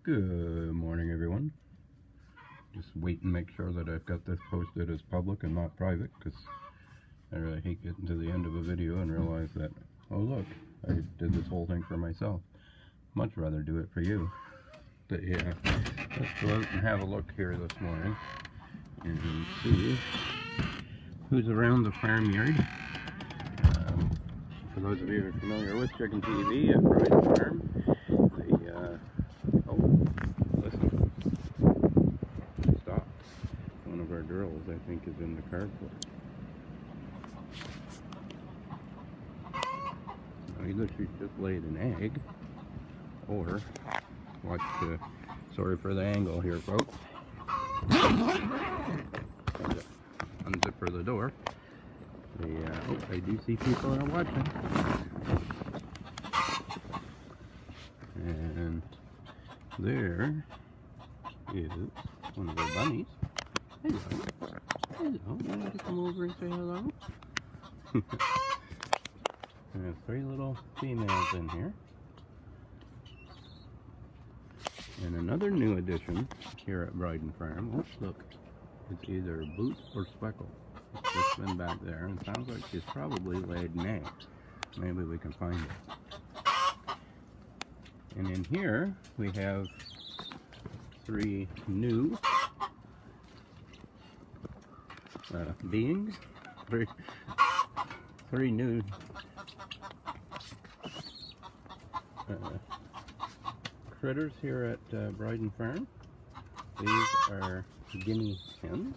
Good morning, everyone. Just wait and make sure that I've got this posted as public and not private, because I really hate getting to the end of a video and realize that, oh look, I did this whole thing for myself. Much rather do it for you. But yeah, let's go out and have a look here this morning and see who's around the farmyard. For those of you who are familiar with Chicken TV at Briden Farm, one of our girls, I think, is in the carport. Either she's just laid an egg, or watch the, sorry for the angle here, folks. Unzipper the door. Oh, I do see people are watching. And there is one of our bunnies. Hello. Hello. You want to come over and say hello? There's 3 little females in here. And another new addition here at Briden Farm. Oh, look. It's either boot or speckle. It's just been back there, and sounds like she's probably laid an egg. Maybe we can find it. And in here, we have 3 new beings. 3 new critters here at Briden Farm. These are Guinea Pins.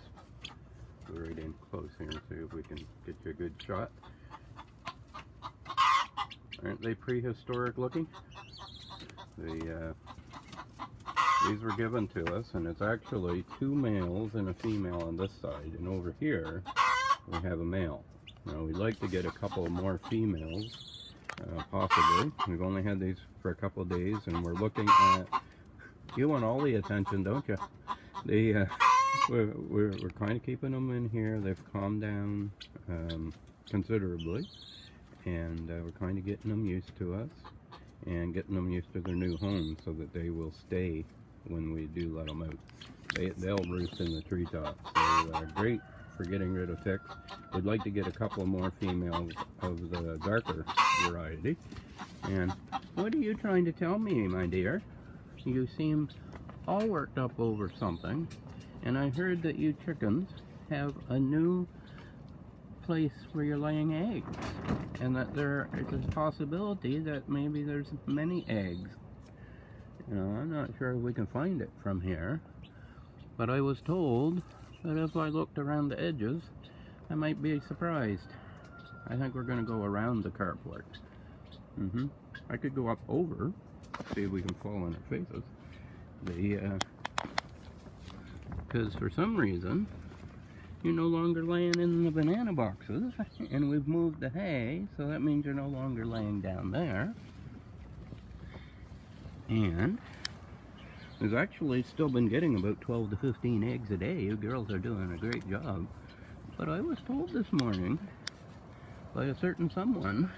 Go right in close here and see if we can get you a good shot. Aren't they prehistoric looking? These were given to us, and it's actually 2 males and a female on this side, and over here we have a male. Now we'd like to get a couple more females, possibly. We've only had these for a couple of days, and we're looking at, you want all the attention, don't you? We're kind of keeping them in here. They've calmed down considerably, and we're kind of getting them used to us and getting them used to their new home so that they will stay when we do let them out. They'll roost in the treetops. They're great for getting rid of ticks. We'd like to get a couple more females of the darker variety. And what are you trying to tell me, my dear? You seem all worked up over something, and I heard that you chickens have a new place where you're laying eggs, and that there is a possibility that maybe there's many eggs. You know, I'm not sure if we can find it from here, but I was told that if I looked around the edges, I might be surprised. I think we're going to go around the carport. I could go up over, see if we can fall on their faces. Because for some reason, you're no longer laying in the banana boxes, and we've moved the hay, so that means you're no longer laying down there. And we've actually still been getting about 12 to 15 eggs a day. You girls are doing a great job. But I was told this morning by a certain someone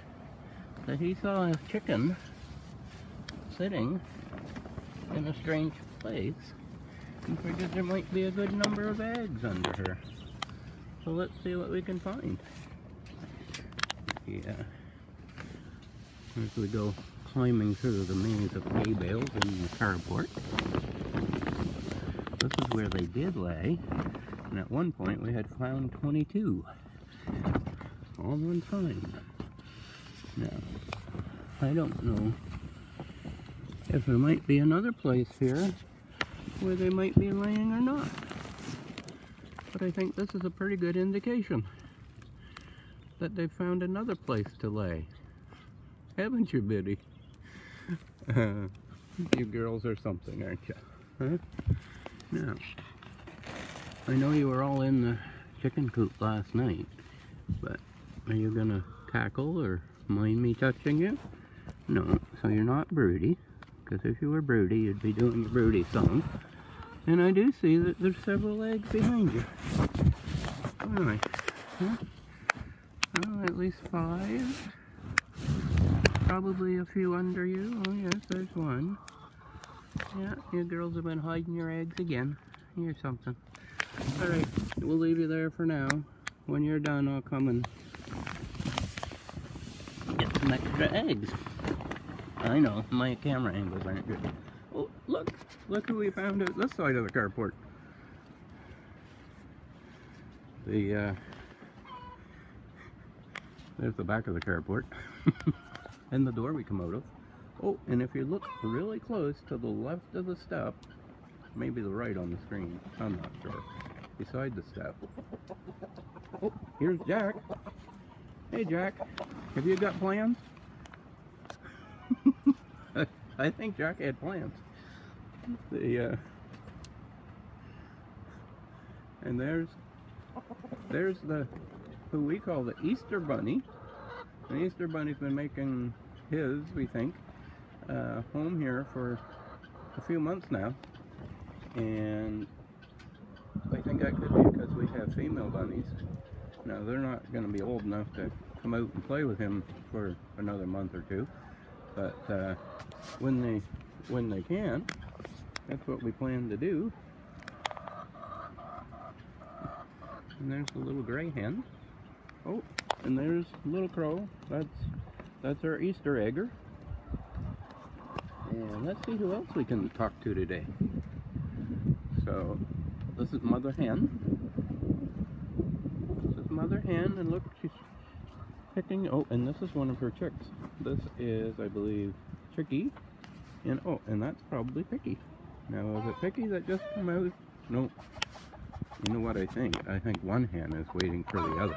that he saw a chicken sitting in a strange place and figured there might be a good number of eggs under her. So let's see what we can find. Yeah. As we go climbing through the maze of hay bales in the carport. This is where they did lay, and at one point we had found 22. All one time. Now, I don't know if there might be another place here where they might be laying or not. But I think this is a pretty good indication that they've found another place to lay. Haven't you, Biddy? You girls are something, aren't you? Huh? Now, I know you were all in the chicken coop last night, but are you gonna cackle or mind me touching you? No, so you're not broody, because if you were broody, you'd be doing your broody song. And I do see that there's several eggs behind you. Alright, huh? Oh, at least 5. Probably a few under you. Oh yes, there's one. Yeah, you girls have been hiding your eggs again. Here's something. Alright, we'll leave you there for now. When you're done, I'll come and get some extra eggs. I know, my camera angles aren't good. Oh, look! Look who we found out this side of the carport. There's the back of the carport. And the door we come out of. Oh, and if you look really close to the left of the step, maybe the right on the screen, I'm not sure, beside the step. Oh, here's Jack. Hey Jack, have you got plans? I think Jack had plans. And there's the, who we call the Easter Bunny. The Easter Bunny's been making his, we think, home here for a few months now. And I think that could be because we have female bunnies. Now, they're not going to be old enough to come out and play with him for another month or two. But when they can, that's what we plan to do. And there's the little gray hen. Oh, and there's little crow. That's our Easter egger. And let's see who else we can talk to today. So this is Mother Hen. This is Mother Hen, and look, she's picking. Oh, and this is one of her chicks. This is, I believe, Chicky. And oh, and that's probably Picky. Now, is it Picky that just came out? No. You know what I think? I think one hen is waiting for the other.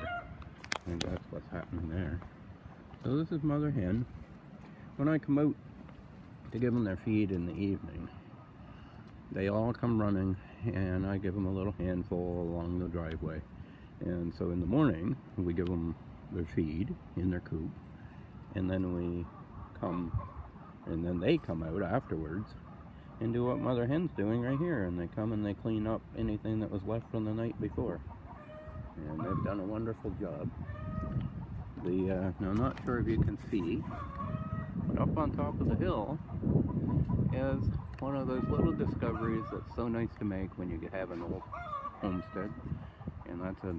And that's what's happening there. So this is Mother Hen. When I come out to give them their feed in the evening, they all come running, and I give them a little handful along the driveway. And so in the morning, we give them their feed in their coop, and then we come, and then they come out afterwards and do what Mother Hen's doing right here, and they come and they clean up anything that was left from the night before. And they've done a wonderful job. Now I'm not sure if you can see, but up on top of the hill is one of those little discoveries that's so nice to make when you have an old homestead. And that's a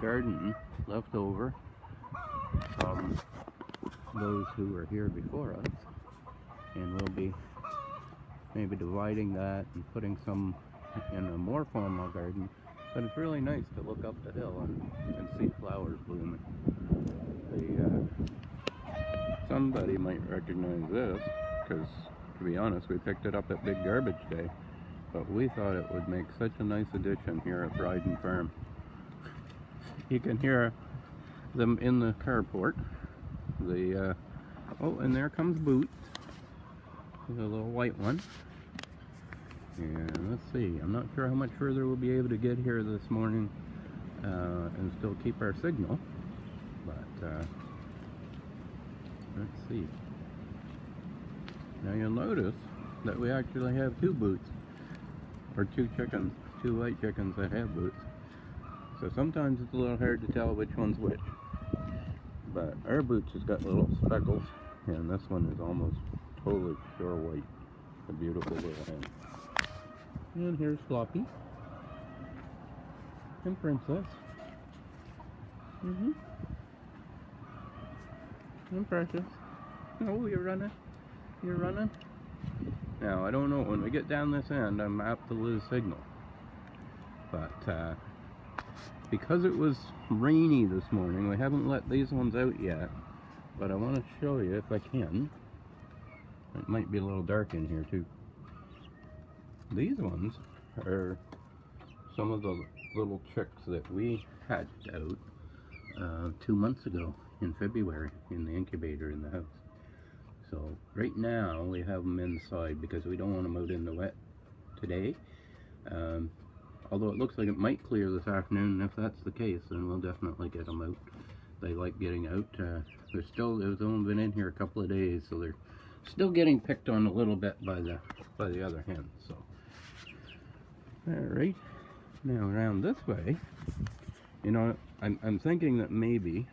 garden left over from those who were here before us. And we'll be maybe dividing that and putting some in a more formal garden. But it's really nice to look up the hill and see flowers blooming. Somebody might recognize this, because to be honest, we picked it up at Big Garbage Day, but we thought it would make such a nice addition here at Briden Farm. You can hear them in the carport. Oh, and there comes Boots, the little white one. And let's see, I'm not sure how much further we'll be able to get here this morning and still keep our signal, but let's see. Now you'll notice that we actually have two Boots, or two chickens, two white chickens that have Boots. So sometimes it's a little hard to tell which one's which. But our Boots has got little speckles, and this one is almost totally pure white. A beautiful little hen. And here's Floppy. And Princess. And Precious. Oh, you're running. You're running. Now, I don't know, when we get down this end, I'm apt to lose signal. But, because it was rainy this morning, we haven't let these ones out yet. But I want to show you, if I can. It might be a little dark in here, too. These ones are some of the little chicks that we hatched out 2 months ago in February in the incubator in the house. So right now we have them inside because we don't want them out in the wet today. Although it looks like it might clear this afternoon, and if that's the case, then we'll definitely get them out. They like getting out. They've only been in here a couple of days, so they're still getting picked on a little bit by the other hens. So, all right, now around this way, you know, I'm thinking that maybe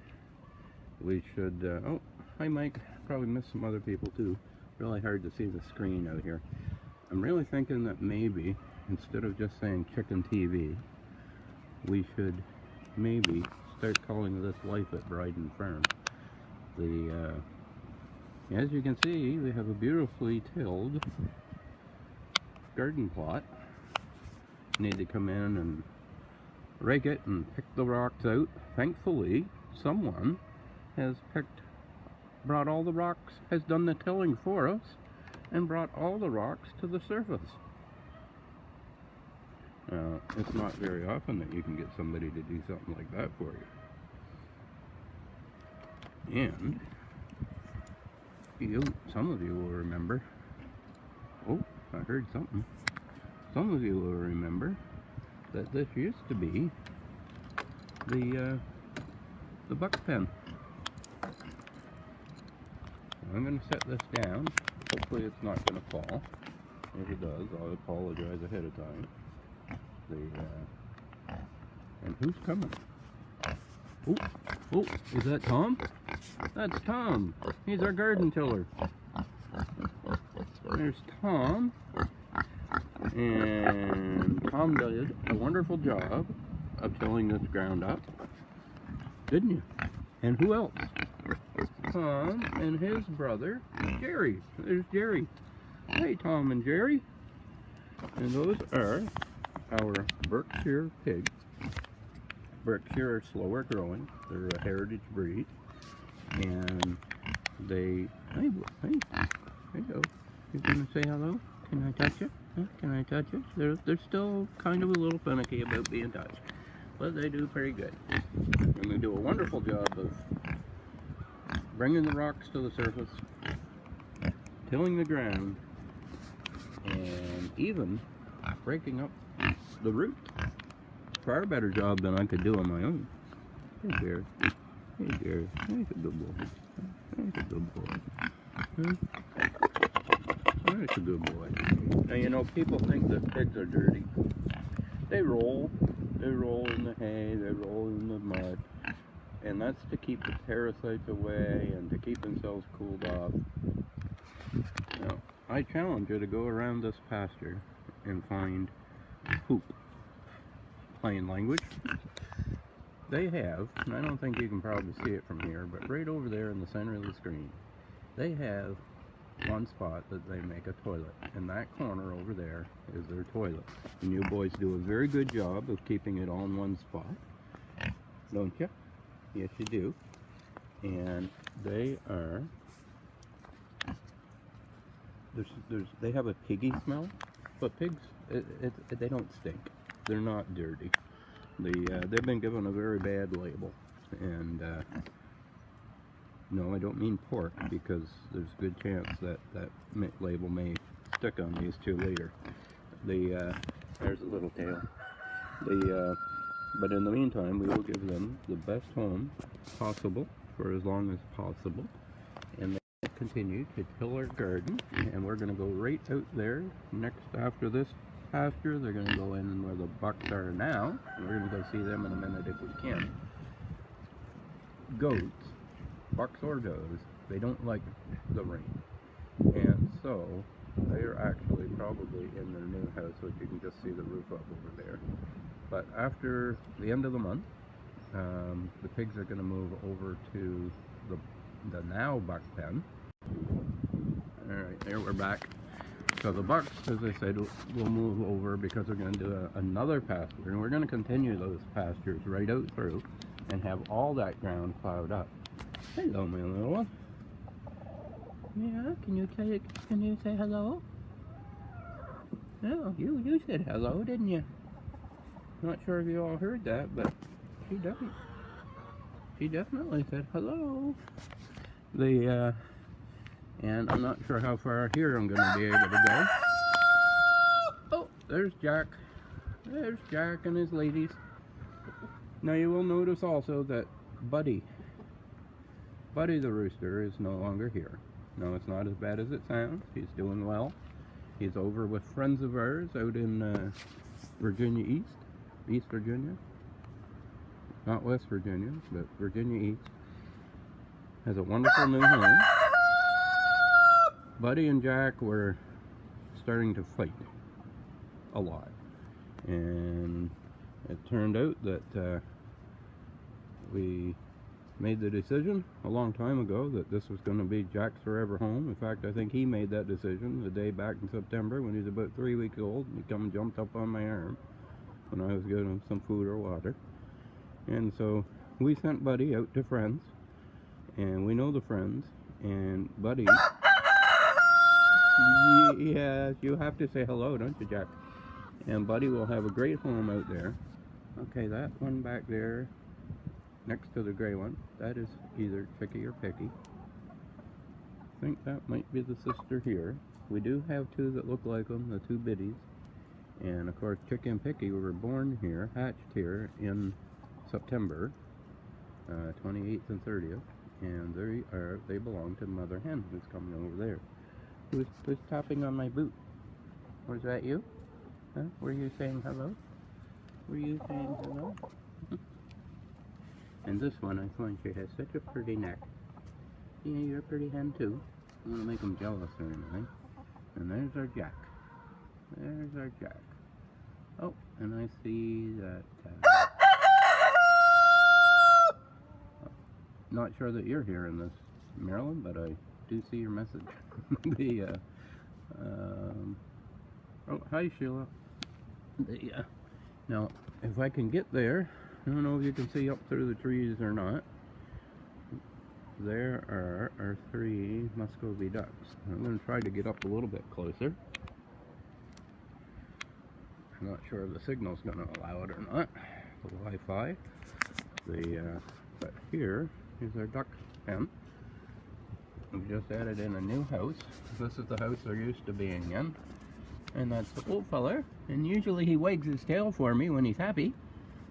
we should. Oh, hi Mike. Probably missed some other people too. Really hard to see the screen out here. I'm really thinking that maybe, instead of just saying chicken TV, we should maybe start calling this life at Briden Farm. As you can see, we have a beautifully tilled garden plot. Need to come in and rake it and pick the rocks out. Thankfully, someone has brought all the rocks, has done the tilling for us, and brought all the rocks to the surface. It's not very often that you can get somebody to do something like that for you. And some of you will remember, oh, I heard something. Some of you will remember that this used to be the buck pen. I'm going to set this down. Hopefully it's not going to fall. If it does, I'll apologize ahead of time. And who's coming? Oh, is that Tom? That's Tom. He's our garden tiller. There's Tom. And Tom did a wonderful job of tilling this ground up. Didn't you? And who else? Tom and his brother, Jerry. There's Jerry. Hey, Tom and Jerry. And those are our Berkshire Pigs. Berkshire are slower growing. They're a heritage breed. And they... Hey, there you go. You gonna say hello? Can I touch you? Huh? Can I touch you? They're still kind of a little finicky about being touched. But they do pretty good. And they do a wonderful job of bringing the rocks to the surface, tilling the ground, and even breaking up the root. Far better job than I could do on my own. Hey, Jerry. Hey, Jerry. He's a good boy. He's a good boy. Huh? That's a good boy. Now, you know, people think that pigs are dirty. They roll. They roll in the hay. They roll in the mud. And that's to keep the parasites away and to keep themselves cooled off. Now, I challenge you to go around this pasture and find poop. Plain language. They have, and I don't think you can probably see it from here, but right over there in the center of the screen, they have one spot that they make a toilet, and that corner over there is their toilet. And you boys do a very good job of keeping it all in one spot, don't you? Yes, you do. And they are, they have a piggy smell, but pigs, they don't stink. They're not dirty. They've been given a very bad label, and no, I don't mean pork, because there's a good chance that that label may stick on these two later. There's a little tail. But in the meantime, we will give them the best home possible for as long as possible, and they continue to till our garden. And we're going to go right out there next after this pasture. They're going to go in where the bucks are now, and we're going to go see them in a minute if we can. Goats, bucks or does, they don't like the rain, and so they are actually probably in their new house, which you can just see the roof up over there. But after the end of the month, the pigs are going to move over to the now buck pen. Alright, there we're back. So the bucks, as I said, will move over because we're going to do another pasture, and we're going to continue those pastures right out through and have all that ground plowed up. Hello, my little one. Yeah, can you say hello? No, you said hello, didn't you? Not sure if you all heard that, but she definitely said hello. And I'm not sure how far here I'm going to be able to go. Oh, there's Jack. There's Jack and his ladies. Now you will notice also that Buddy the rooster is no longer here. No, it's not as bad as it sounds. He's doing well. He's over with friends of ours out in Virginia East Virginia. Not West Virginia, but Virginia East. Has a wonderful new home. Buddy and Jack were starting to fight a lot. And it turned out that we made the decision a long time ago that this was going to be Jack's forever home. In fact, I think he made that decision the day back in September when he was about 3 weeks old. He come and jumped up on my arm when I was giving him some food or water. And so we sent Buddy out to friends, and we know the friends, and Buddy, yes, you have to say hello, don't you, Jack? And Buddy will have a great home out there. Okay, that one back there next to the gray one, that is either Chicky or Picky. I think that might be the sister here. We do have two that look like them, the two biddies. And of course, Chicky and Picky were born here, hatched here in September 28th and 30th. And they belong to Mother Hen, who's coming over there. Who's tapping on my boot? Was that you? Huh? Were you saying hello? Were you saying hello? And this one, I find she has such a pretty neck. Yeah, you're a pretty hen too. I don't want to make them jealous or anything. And there's our Jack. There's our Jack. Oh, and I see that... not sure that you're hearing this, Marilyn, but I do see your message. Oh, hi, Sheila. Now, if I can get there, I don't know if you can see up through the trees or not. There are our 3 Muscovy Ducks. I'm going to try to get up a little bit closer. I'm not sure if the signal's going to allow it or not, the Wi-Fi. But here is our duck pen. We've just added in a new house. This is the house they're used to being in. And that's the old feller. And usually he wags his tail for me when he's happy.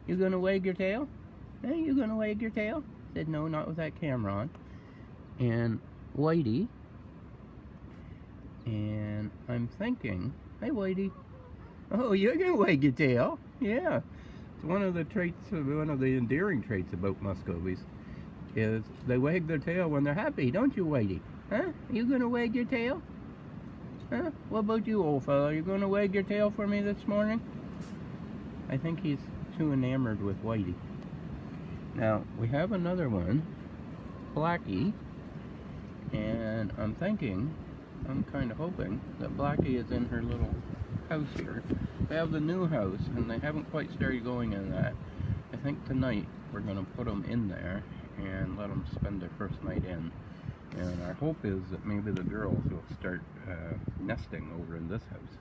You gonna wag your tail? Hey, you gonna wag your tail? Said no, not with that camera on. And Whitey. And I'm thinking, hey Whitey. Oh, you're gonna wag your tail? Yeah. It's one of the traits, one of the endearing traits about Muscovies is they wag their tail when they're happy, don't you, Whitey? Huh? You gonna wag your tail? Huh? What about you, old fella? You gonna wag your tail for me this morning? I think he's too enamored with Whitey. Now, we have another one, Blackie, and I'm kind of hoping that Blackie is in her little house here. They have the new house, and they haven't quite started going in that. I think tonight we're gonna put them in there and let them spend their first night in. And our hope is that maybe the girls will start nesting over in this house.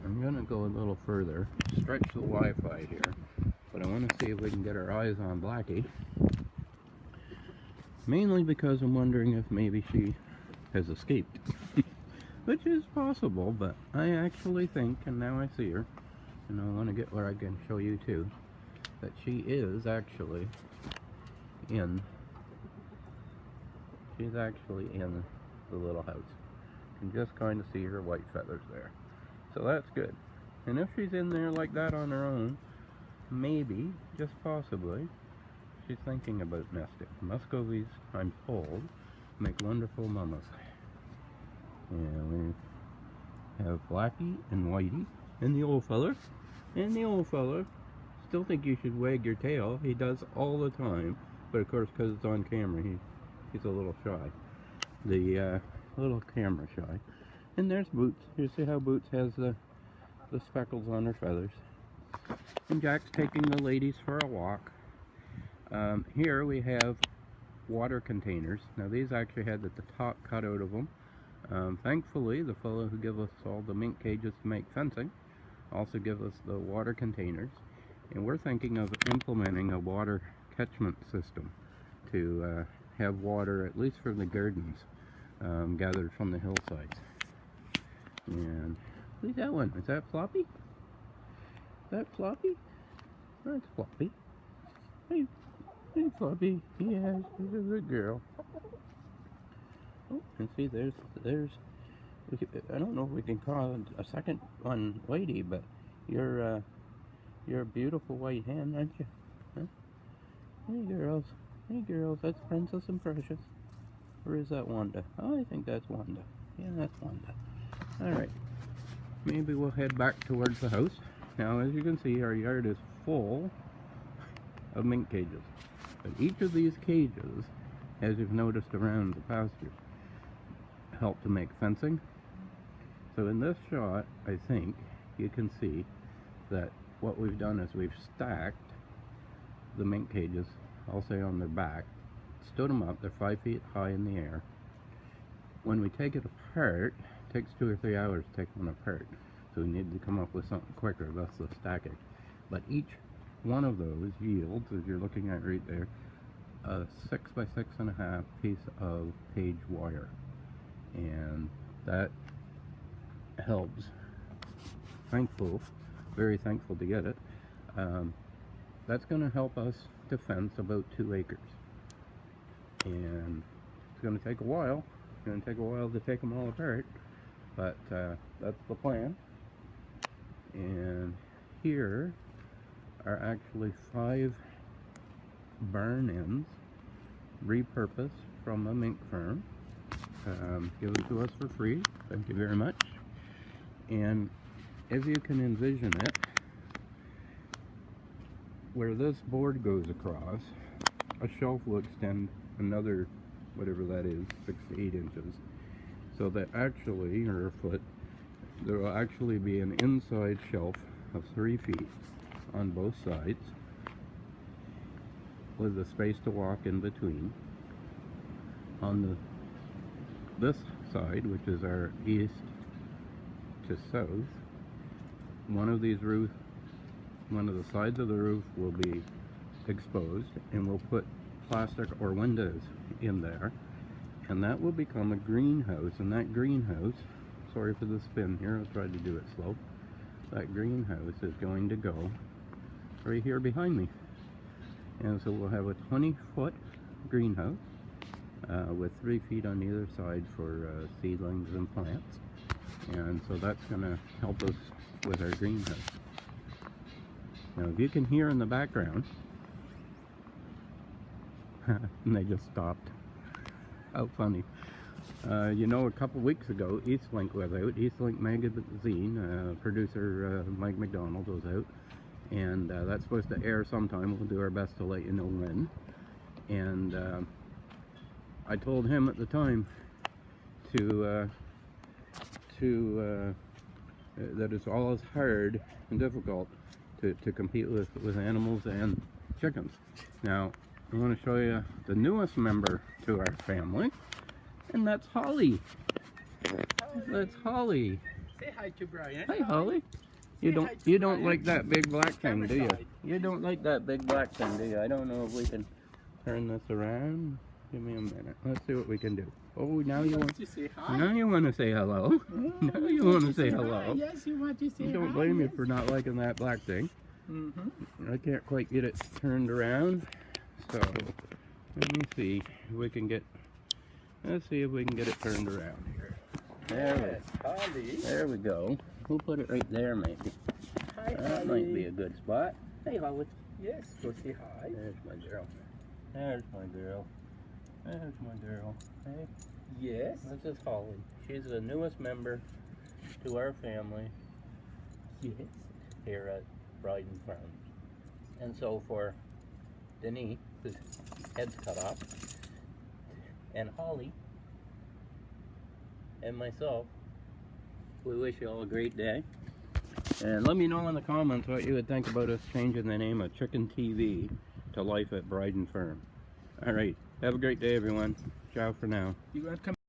I'm going to go a little further, stretch the Wi-Fi here, but I want to see if we can get our eyes on Blackie. Mainly because I'm wondering if maybe she has escaped. Which is possible, but I actually think, and now I see her, and I want to get where I can show you too, that she is actually in... She's actually in the little house. You can just kind of see her white feathers there. So that's good. And if she's in there like that on her own, maybe, just possibly, she's thinking about nesting. Muscovies, I'm told, make wonderful mamas. And we have Blackie and Whitey and the old feller. And the old feller, still think you should wag your tail. He does all the time. But of course, because it's on camera, he's a little shy. The little camera shy. And there's Boots. You see how Boots has the speckles on her feathers. And Jack's taking the ladies for a walk. Here we have water containers. Now these actually had the top cut out of them. Thankfully, the fellow who gave us all the mink cages to make fencing also gave us the water containers. And we're thinking of implementing a water catchment system to have water, at least for the gardens, gathered from the hillsides. And who's that one? Is that Floppy? Is that Floppy? That's Floppy. Hey, Floppy. Yes, she's a good girl. Oh, and see, there's. I don't know if we can call it a second one, Whitey, but you're a beautiful white hen, aren't you? Huh? Hey, girls. Hey, girls. That's Princess and Precious. Or is that Wanda? Oh, I think that's Wanda. Yeah, that's Wanda. Alright, maybe we'll head back towards the house. Now, as you can see, our yard is full of mink cages. But each of these cages, as you've noticed around the pasture, help to make fencing. So in this shot, I think you can see that what we've done is we've stacked the mink cages, I'll say on their back, stood them up, they're 5 feet high in the air. When we take it apart, it takes 2 or 3 hours to take one apart, so we need to come up with something quicker, thus the stacking. But each one of those yields, as you're looking at right there, a 6 by 6.5 piece of page wire, and that helps. Very thankful to get it. That's going to help us to fence about 2 acres, and it's going to take a while. It's going to take a while to take them all apart, but that's the plan. And here are actually 5 barn ends repurposed from a mink farm, given to us for free. Thank you very much. And if you can envision it, where this board goes across, a shelf will extend another, whatever that is, 6 to 8 inches, so that actually, or a foot, there will actually be an inside shelf of 3 feet on both sides, with a space to walk in between. On this side, which is our east to south, one of the sides of the roof will be exposed, and we'll put plastic or windows in there, and that will become a greenhouse. And that greenhouse, sorry for the spin here, I'll try to do it slow, that greenhouse is going to go right here behind me. And so we'll have a 20-foot greenhouse with 3 feet on either side for seedlings and plants, and so that's going to help us with our greenhouse. Now, if you can hear in the background, and they just stopped. How funny. You know, a couple weeks ago, Eastlink was out. Eastlink magazine, producer Mike McDonald was out, and that's supposed to air sometime. We'll do our best to let you know when. And I told him at the time that it's always hard and difficult to compete with animals and chickens. Now, I want to show you the newest member to our family, and that's Holly. That's Holly. Say hi to Brian. Hi, Holly. You don't like that big black thing, do you? You don't like that big black thing, do you? I don't know if we can turn this around. Give me a minute. Let's see what we can do. Oh, now you want to say hi? Now you want to say hello. Now you want to say hello. Yes, you want to say hi. Don't blame me for not liking that black thing. I can't quite get it turned around, so let me see if we can get. Let's see if we can get it turned around here. There we go. We'll put it right there, maybe. Hi, that might be a good spot. Hey, Holly. Yes, go say hi. There's my girl. There's my girl. There's my girl. Hey. Yes. This is Holly. She's the newest member to our family. Yes. Here at Briden Farm. And so for Denise, whose head's cut off, and Holly, and myself, we wish you all a great day. And let me know in the comments what you would think about us changing the name of Chicken TV to Life at Briden Farm. Alright, have a great day, everyone. Ciao for now. You want to come